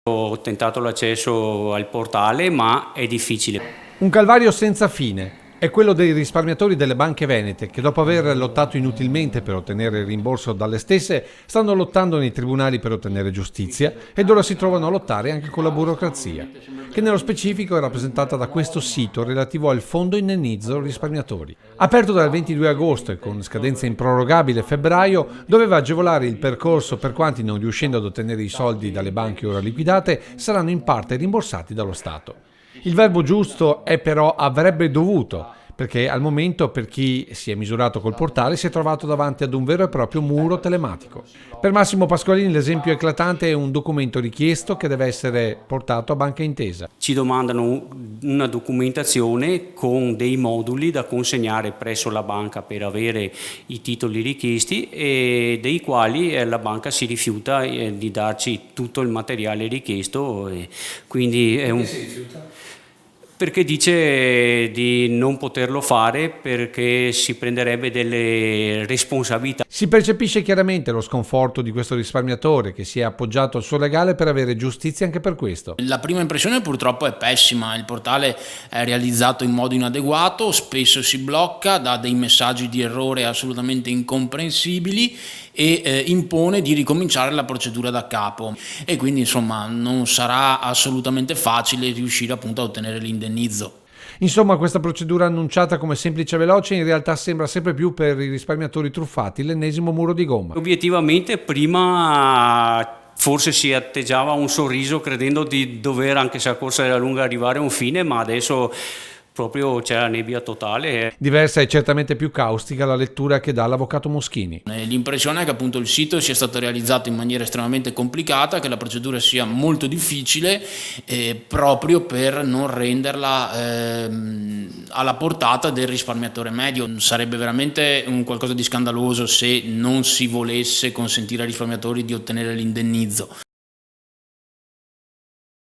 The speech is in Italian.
Ho tentato l'accesso al portale, ma è difficile. Un calvario senza fine è quello dei risparmiatori delle banche venete che, dopo aver lottato inutilmente per ottenere il rimborso dalle stesse, stanno lottando nei tribunali per ottenere giustizia ed ora si trovano a lottare anche con la burocrazia, che nello specifico è rappresentata da questo sito relativo al Fondo Indennizzo Risparmiatori. Aperto dal 22 agosto e con scadenza improrogabile febbraio, doveva agevolare il percorso per quanti, non riuscendo ad ottenere i soldi dalle banche ora liquidate, saranno in parte rimborsati dallo Stato. Il verbo giusto è però avrebbe dovuto, perché al momento per chi si è misurato col portale si è trovato davanti ad un vero e proprio muro telematico. Per Massimo Pasqualini l'esempio eclatante è un documento richiesto che deve essere portato a Banca Intesa. Ci domandano una documentazione con dei moduli da consegnare presso la banca per avere i titoli richiesti e dei quali la banca si rifiuta di darci tutto il materiale richiesto. Quindi è un... Perché dice di non poterlo fare perché si prenderebbe delle responsabilità. Si percepisce chiaramente lo sconforto di questo risparmiatore che si è appoggiato al suo legale per avere giustizia anche per questo. La prima impressione purtroppo è pessima, il portale è realizzato in modo inadeguato, spesso si blocca, dà dei messaggi di errore assolutamente incomprensibili e impone di ricominciare la procedura da capo e quindi insomma non sarà assolutamente facile riuscire appunto a ottenere l'indennizzo. Insomma, questa procedura annunciata come semplice e veloce in realtà sembra sempre più per i risparmiatori truffati l'ennesimo muro di gomma. Obiettivamente prima forse si atteggiava un sorriso credendo di dover, anche se la corsa era lunga, arrivare a un fine, ma adesso proprio c'è la nebbia totale. Diversa e certamente più caustica la lettura che dà l'avvocato Moschini. L'impressione è che appunto il sito sia stato realizzato in maniera estremamente complicata, che la procedura sia molto difficile proprio per non renderla alla portata del risparmiatore medio. Sarebbe veramente un qualcosa di scandaloso se non si volesse consentire ai risparmiatori di ottenere l'indennizzo.